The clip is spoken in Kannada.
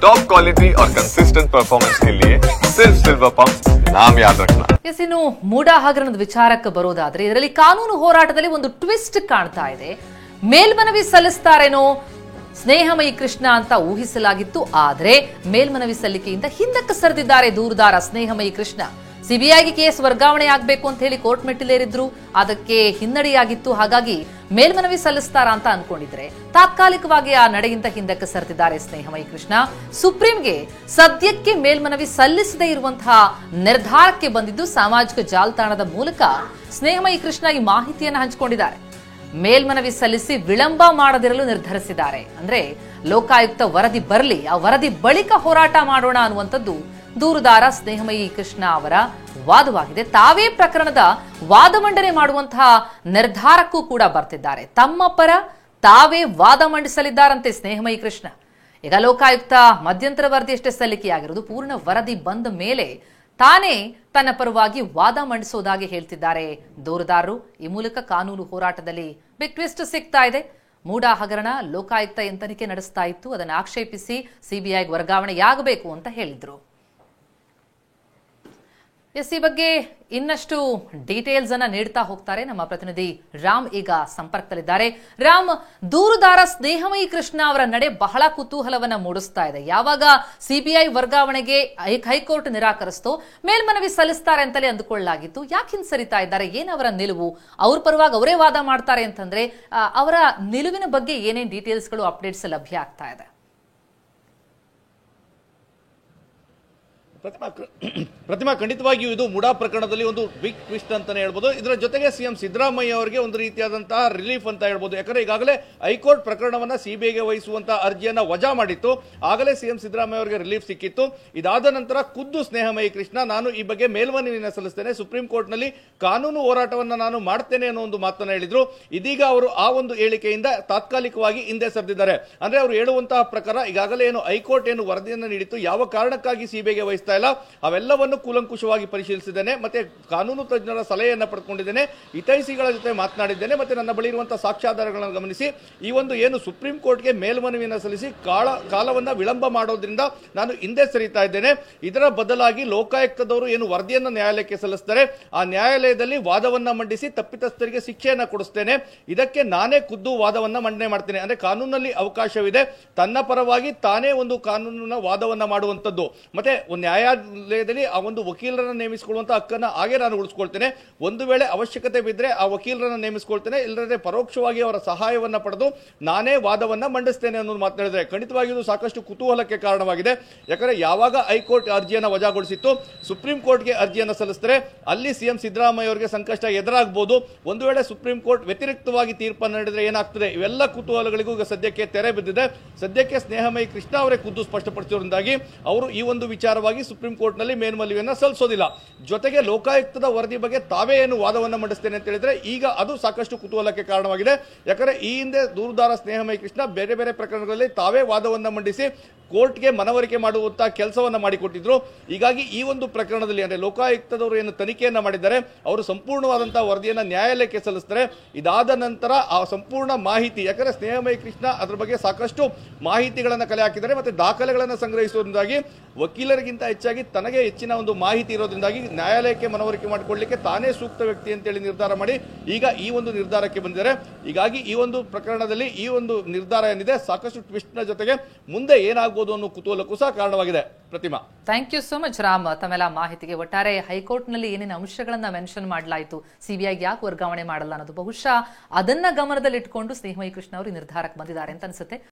टॉप क्वालिटी और कंसिस्टेंट परफॉर्मेंस के लिए सिर्फ सिल्वर पंप नाम याद रखना। ಇನ್ನು ಮೂಡಾ ಹಗರಣದ ವಿಚಾರಕ್ಕೆ ಬರೋದಾದ್ರೆ ಇದರಲ್ಲಿ ಕಾನೂನು ಹೋರಾಟದಲ್ಲಿ ಒಂದು ಟ್ವಿಸ್ಟ್ ಕಾಣ್ತಾ ಇದೆ. ಮೇಲ್ಮನವಿ ಸಲ್ಲಿಸ್ತಾರೇನೋ ಸ್ನೇಹಮಯಿ ಕೃಷ್ಣ ಅಂತ ಊಹಿಸಲಾಗಿತ್ತು. ಆದ್ರೆ ಮೇಲ್ಮನವಿ ಸಲ್ಲಿಕೆಯಿಂದ ಹಿಂದಕ್ಕೆ ಸರಿದಿದ್ದಾರೆ ದೂರುದಾರ ಸ್ನೇಹಮಯಿ ಕೃಷ್ಣ. ಸಿಬಿಐಗೆ ಕೇಸ್ ವರ್ಗಾವಣೆ ಆಗಬೇಕು ಅಂತ ಹೇಳಿ ಕೋರ್ಟ್ ಮೆಟ್ಟಿಲೇರಿದ್ರು. ಅದಕ್ಕೆ ಹಿನ್ನಡೆಯಾಗಿತ್ತು. ಹಾಗಾಗಿ ಮೇಲ್ಮನವಿ ಸಲ್ಲಿಸ್ತಾರಾ ಅಂತ ಅನ್ಕೊಂಡಿದ್ರೆ ತಾತ್ಕಾಲಿಕವಾಗಿ ಆ ನಡೆಯಿಂದ ಹಿಂದಕ್ಕೆ ಸರಿದಿದ್ದಾರೆ ಸ್ನೇಹಮಯಿ ಕೃಷ್ಣ. ಸುಪ್ರೀಂಗೆ ಸದ್ಯಕ್ಕೆ ಮೇಲ್ಮನವಿ ಸಲ್ಲಿಸದೇ ಇರುವಂತಹ ನಿರ್ಧಾರಕ್ಕೆ ಬಂದಿದ್ದು ಸಾಮಾಜಿಕ ಜಾಲತಾಣದ ಮೂಲಕ ಸ್ನೇಹಮಯಿ ಕೃಷ್ಣ ಈ ಮಾಹಿತಿಯನ್ನು ಹಂಚಿಕೊಂಡಿದ್ದಾರೆ. ಮೇಲ್ಮನವಿ ಸಲ್ಲಿಸಿ ವಿಳಂಬ ಮಾಡದಿರಲು ನಿರ್ಧರಿಸಿದ್ದಾರೆ. ಅಂದ್ರೆ ಲೋಕಾಯುಕ್ತ ವರದಿ ಬರಲಿ, ಆ ವರದಿ ಬಳಿಕ ಹೋರಾಟ ಮಾಡೋಣ ಅನ್ನುವಂಥದ್ದು ದೂರುದಾರ ಸ್ನೇಹಮಯಿ ಕೃಷ್ಣ ಅವರ ವಾದವಾಗಿದೆ. ತಾವೇ ಪ್ರಕರಣದ ವಾದ ಮಂಡನೆ ಮಾಡುವಂತಹ ನಿರ್ಧಾರಕ್ಕೂ ಕೂಡ ಬರ್ತಿದ್ದಾರೆ. ತಮ್ಮ ಪರ ತಾವೇ ವಾದ ಮಂಡಿಸಲಿದ್ದಾರಂತೆ ಸ್ನೇಹಮಯಿ ಕೃಷ್ಣ. ಈಗ ಲೋಕಾಯುಕ್ತ ಮಧ್ಯಂತರ ವರದಿಯಷ್ಟೇ ಸಲ್ಲಿಕೆಯಾಗಿರುವುದು. ಪೂರ್ಣ ವರದಿ ಬಂದ ಮೇಲೆ ತಾನೇ ತನ್ನ ಪರವಾಗಿ ವಾದ ಮಂಡಿಸೋದಾಗಿ ಹೇಳ್ತಿದ್ದಾರೆ ದೂರುದಾರರು. ಈ ಮೂಲಕ ಕಾನೂನು ಹೋರಾಟದಲ್ಲಿ ಬಿಗ್ ಟ್ವಿಸ್ಟ್ ಸಿಗ್ತಾ ಇದೆ. ಮೂಡಾ ಹಗರಣ ಲೋಕಾಯುಕ್ತ ಏನ್ ತನಿಖೆ ನಡೆಸ್ತಾ ಇತ್ತು, ಅದನ್ನು ಆಕ್ಷೇಪಿಸಿ ಸಿಬಿಐಗೆ ವರ್ಗಾವಣೆಯಾಗಬೇಕು ಅಂತ ಹೇಳಿದ್ರು. ಈ ಬಗ್ಗೆ ಇನ್ನಷ್ಟು ಡೀಟೇಲ್ಸ್ ಅನ್ನ ನೀಡ್ತಾ ಹೋಗ್ತಾರೆ ನಮ್ಮ ಪ್ರತಿನಿಧಿ ರಾಮ್. ಈಗ ಸಂಪರ್ಕದಲ್ಲಿದ್ದಾರೆ. ರಾಮ್, ದೂರುದಾರ ಸ್ನೇಹಮಯಿ ಕೃಷ್ಣ ಅವರ ನಡೆ ಬಹಳ ಕುತೂಹಲವನ್ನ ಮೂಡಿಸ್ತಾ ಇದೆ. ಯಾವಾಗ ಸಿಬಿಐ ವರ್ಗಾವಣೆಗೆ ಹೈಕೋರ್ಟ್ ನಿರಾಕರಿಸ್ತೋ ಮೇಲ್ಮನವಿ ಸಲ್ಲಿಸ್ತಾರೆ ಅಂತಲೇ ಅಂದುಕೊಳ್ಳಲಾಗಿತ್ತು. ಯಾಕೆ ಹಿಂಸರಿತಾ ಇದ್ದಾರೆ? ಏನ್ ಅವರ ನಿಲುವು? ಅವ್ರ ಪರವಾಗಿ ಅವರೇ ವಾದ ಮಾಡ್ತಾರೆ ಅಂತಂದ್ರೆ ಅವರ ನಿಲುವಿನ ಬಗ್ಗೆ ಏನೇನ್ ಡೀಟೇಲ್ಸ್ಗಳು, ಅಪ್ಡೇಟ್ಸ್ ಲಭ್ಯ ಆಗ್ತಾ ಇದೆ? ಪ್ರತಿಮಾ, ಖಂಡಿತವಾಗಿಯೂ ಇದು ಮೂಡಾ ಪ್ರಕರಣದಲ್ಲಿ ಒಂದು ಬಿಗ್ ಟ್ವಿಸ್ಟ್ ಅಂತಾನೆ ಹೇಳ್ಬೋದು. ಇದರ ಜೊತೆಗೆ ಸಿಎಂ ಸಿದ್ದರಾಮಯ್ಯ ಅವರಿಗೆ ಒಂದು ರೀತಿಯಾದಂತಹ ರಿಲೀಫ್ ಅಂತ ಹೇಳ್ಬೋದು. ಯಾಕಂದ್ರೆ ಈಗಾಗಲೇ ಹೈಕೋರ್ಟ್ ಪ್ರಕರಣವನ್ನ ಸಿಬಿಐಗೆ ವಹಿಸುವಂತಹ ಅರ್ಜಿಯನ್ನ ವಜಾ ಮಾಡಿತ್ತು. ಆಗಲೇ ಸಿಎಂ ಸಿದ್ದರಾಮಯ್ಯ ಅವರಿಗೆ ರಿಲೀಫ್ ಸಿಕ್ಕಿತ್ತು. ಇದಾದ ನಂತರ ಖುದ್ದು ಸ್ನೇಹಮಯಿ ಕೃಷ್ಣ ನಾನು ಈ ಬಗ್ಗೆ ಮೇಲ್ಮನವಿಯನ್ನು ಸಲ್ಲಿಸ್ತೇನೆ, ಸುಪ್ರೀಂ ಕೋರ್ಟ್ ನಲ್ಲಿ ಕಾನೂನು ಹೋರಾಟವನ್ನ ನಾನು ಮಾಡ್ತೇನೆ ಅನ್ನೋ ಒಂದು ಮಾತನ್ನ ಹೇಳಿದ್ರು. ಇದೀಗ ಅವರು ಆ ಒಂದು ಹೇಳಿಕೆಯಿಂದ ತಾತ್ಕಾಲಿಕವಾಗಿ ಹಿಂದೆ ಸರಿದಿದ್ದಾರೆ. ಅಂದ್ರೆ ಅವರು ಹೇಳುವಂತಹ ಪ್ರಕಾರ ಈಗಾಗಲೇ ಏನು ಹೈಕೋರ್ಟ್ ಏನು ವರದಿಯನ್ನು ನೀಡಿತ್ತು, ಯಾವ ಕಾರಣಕ್ಕಾಗಿ ಸಿಬಿಐಗೆ ವಹಿಸ್ತಾ ಇಲ್ಲ ಅವೆಲ್ಲವನ್ನು ಕೂಲಂಕುಷವಾಗಿ ಪರಿಶೀಲಿಸಿದ್ದೇನೆ, ಮತ್ತೆ ಕಾನೂನು ತಜ್ಞರ ಸಲಹೆಯನ್ನು ಪಡೆದುಕೊಂಡಿದ್ದೇನೆ, ಹಿತೈಷಿಗಳ ಜೊತೆ ಮಾತನಾಡಿದ್ದೇನೆ, ಮತ್ತೆ ನನ್ನ ಬಳಿ ಇರುವಂತಹ ಸಾಕ್ಷ್ಯಾಧಾರಗಳನ್ನು ಗಮನಿಸಿ ಈ ಒಂದು ಏನು ಸುಪ್ರೀಂ ಕೋರ್ಟ್ಗೆ ಮೇಲ್ಮನವಿಯನ್ನು ಸಲ್ಲಿಸಿ ಕಾಲವನ್ನ ವಿಳಂಬ ಮಾಡೋದ್ರಿಂದ ನಾನು ಹಿಂದೆ ಸರಿತಾ ಇದ್ದೇನೆ. ಇದರ ಬದಲಾಗಿ ಲೋಕಾಯುಕ್ತದವರು ಏನು ವರದಿಯನ್ನು ನ್ಯಾಯಾಲಯಕ್ಕೆ ಸಲ್ಲಿಸ್ತಾರೆ, ಆ ನ್ಯಾಯಾಲಯದಲ್ಲಿ ವಾದವನ್ನ ಮಂಡಿಸಿ ತಪ್ಪಿತಸ್ಥರಿಗೆ ಶಿಕ್ಷೆಯನ್ನ ಕೊಡಿಸ್ತೇನೆ. ಇದಕ್ಕೆ ನಾನೇ ಖುದ್ದು ವಾದವನ್ನ ಮಂಡನೆ ಮಾಡ್ತೇನೆ. ಅಂದ್ರೆ ಕಾನೂನಲ್ಲಿ ಅವಕಾಶವಿದೆ, ತನ್ನ ಪರವಾಗಿ ತಾನೇ ಒಂದು ಕಾನೂನಿನ ವಾದವನ್ನ ಮಾಡುವಂತದ್ದು, ಮತ್ತೆ ನ್ಯಾಯಾಲಯದಲ್ಲಿ ಆ ಒಂದು ವಕೀಲರನ್ನು ನೇಮಿಸಿಕೊಳ್ಳುವಂತ ಹಕ್ಕನ್ನ ಹಾಗೆ ನಾನು ಉಳಿಸ್ಕೊಳ್ತೇನೆ. ಒಂದು ವೇಳೆ ಅವಶ್ಯಕತೆ ಬಿದ್ದರೆ ಆ ವಕೀಲರನ್ನು ನೇಮಿಸಿಕೊಳ್ತೇನೆ, ಇಲ್ಲದೆ ಪರೋಕ್ಷವಾಗಿ ಅವರ ಸಹಾಯವನ್ನ ಪಡೆದು ನಾನೇ ವಾದವನ್ನ ಮಂಡಿಸ್ತೇನೆ ಅನ್ನೋದು ಮಾತನಾಡಿದರೆ ಖಂಡಿತವಾಗಿಯೂ ಸಾಕಷ್ಟು ಕುತೂಹಲಕ್ಕೆ ಕಾರಣವಾಗಿದೆ. ಯಾಕಂದ್ರೆ ಯಾವಾಗ ಹೈಕೋರ್ಟ್ ಅರ್ಜಿಯನ್ನು ವಜಾಗೊಳಿಸಿತ್ತು, ಸುಪ್ರೀಂ ಕೋರ್ಟ್ಗೆ ಅರ್ಜಿಯನ್ನು ಸಲ್ಲಿಸಿದರೆ ಅಲ್ಲಿ ಸಿಎಂ ಸಿದ್ದರಾಮಯ್ಯ ಅವರಿಗೆ ಸಂಕಷ್ಟ ಎದುರಾಗಬಹುದು. ಒಂದು ವೇಳೆ ಸುಪ್ರೀಂ ಕೋರ್ಟ್ ವ್ಯತಿರಿಕ್ತವಾಗಿ ತೀರ್ಪನ್ನು ನೀಡಿದರೆ ಏನಾಗ್ತದೆ, ಇವೆಲ್ಲ ಕುತೂಹಲಗಳಿಗೂ ಈಗ ಸದ್ಯಕ್ಕೆ ತೆರೆ ಬಿದ್ದಿದೆ. ಸದ್ಯಕ್ಕೆ ಸ್ನೇಹಮಯಿ ಕೃಷ್ಣ ಅವರೇ ಖುದ್ದು ಸ್ಪಷ್ಟಪಡಿಸಿರುವುದಾಗಿ ಅವರು ಈ ಒಂದು ವಿಚಾರವಾಗಿ ಸುಪ್ರೀಂ ಕೋರ್ಟ್ ನಲ್ಲಿ ಮೇಲ್ಮನವಿಯನ್ನು ಸಲ್ಲಿಸೋದಿಲ್ಲ. ಜೊತೆಗೆ ಲೋಕಾಯುಕ್ತದ ವರದಿ ಬಗ್ಗೆ ತಾವೇ ಏನು ವಾದವನ್ನ ಮಂಡಿಸ್ತೇನೆ ಅಂತ ಹೇಳಿದ್ರೆ ಈಗ ಅದು ಸಾಕಷ್ಟು ಕುತೂಹಲಕ್ಕೆ ಕಾರಣವಾಗಿದೆ. ಯಾಕಂದ್ರೆ ಈ ಹಿಂದೆ ದೂರುದಾರ ಸ್ನೇಹಮಯಿ ಕೃಷ್ಣ ಬೇರೆ ಬೇರೆ ಪ್ರಕರಣಗಳಲ್ಲಿ ತಾವೇ ವಾದವನ್ನ ಮಂಡಿಸಿ ಕೋರ್ಟ್ಗೆ ಮನವರಿಕೆ ಮಾಡುವಂತಹ ಕೆಲಸವನ್ನ ಮಾಡಿಕೊಟ್ಟಿದ್ರು. ಹೀಗಾಗಿ ಈ ಒಂದು ಪ್ರಕರಣದಲ್ಲಿ ಅಂದ್ರೆ ಲೋಕಾಯುಕ್ತದವರು ಏನು ತನಿಖೆಯನ್ನ ಮಾಡಿದ್ದಾರೆ, ಅವರು ಸಂಪೂರ್ಣವಾದಂತಹ ವರದಿಯನ್ನ ನ್ಯಾಯಾಲಯಕ್ಕೆ ಸಲ್ಲಿಸ್ತಾರೆ. ಇದಾದ ನಂತರ ಆ ಸಂಪೂರ್ಣ ಮಾಹಿತಿ, ಯಾಕಂದ್ರೆ ಸ್ನೇಹಮಯಿ ಕೃಷ್ಣ ಅದ್ರ ಬಗ್ಗೆ ಸಾಕಷ್ಟು ಮಾಹಿತಿಗಳನ್ನ ಕಲೆ ಹಾಕಿದ್ದಾರೆ, ಮತ್ತೆ ದಾಖಲೆಗಳನ್ನು ಸಂಗ್ರಹಿಸುವುದರಿಂದಾಗಿ ವಕೀಲರಿಗಿಂತ ಹೆಚ್ಚಾಗಿ ತನಗೆ ಹೆಚ್ಚಿನ ಒಂದು ಮಾಹಿತಿ ಇರೋದ್ರಿಂದಾಗಿ ನ್ಯಾಯಾಲಯಕ್ಕೆ ಮನವರಿಕೆ ಮಾಡಿಕೊಳ್ಳಲಿಕ್ಕೆ ತಾನೇ ಸೂಕ್ತ ವ್ಯಕ್ತಿ ಅಂತೇಳಿ ನಿರ್ಧಾರ ಮಾಡಿ ಈಗ ಈ ಒಂದು ನಿರ್ಧಾರಕ್ಕೆ ಬಂದಿದ್ದಾರೆ. ಹೀಗಾಗಿ ಈ ಒಂದು ಪ್ರಕರಣದಲ್ಲಿ ಈ ಒಂದು ನಿರ್ಧಾರ ಏನಿದೆ ಸಾಕಷ್ಟು ಟ್ವಿಸ್ಟ್ ನ ಜೊತೆಗೆ ಮುಂದೆ ಏನಾಗಬಹುದು ಅನ್ನೋ ಕುತೂಹಲಕ್ಕೂ ಸಹ ಕಾರಣವಾಗಿದೆ. Pratima, thank you so much Ram ತಮ್ಮೆಲ್ಲ ಮಾಹಿತಿಗೆ. ಒಟ್ಟಾರೆ ಹೈಕೋರ್ಟ್ ನಲ್ಲಿ ಏನೇನು ಅಂಶಗಳನ್ನ ಮೆನ್ಷನ್ ಮಾಡಲಾಯಿತು, ಸಿಬಿಐಗೆ ಯಾಕೆ ವರ್ಗಾವಣೆ ಮಾಡಲ್ಲ ಅನ್ನೋದು ಬಹುಶಃ ಅದನ್ನ ಗಮನದಲ್ಲಿಟ್ಟುಕೊಂಡು ಸ್ನೇಹಮಯಿ ಕೃಷ್ಣ ಅವರು ನಿರ್ಧಾರಕ್ಕೆ ಬಂದಿದ್ದಾರೆ ಅಂತ ಅನ್ಸುತ್ತೆ.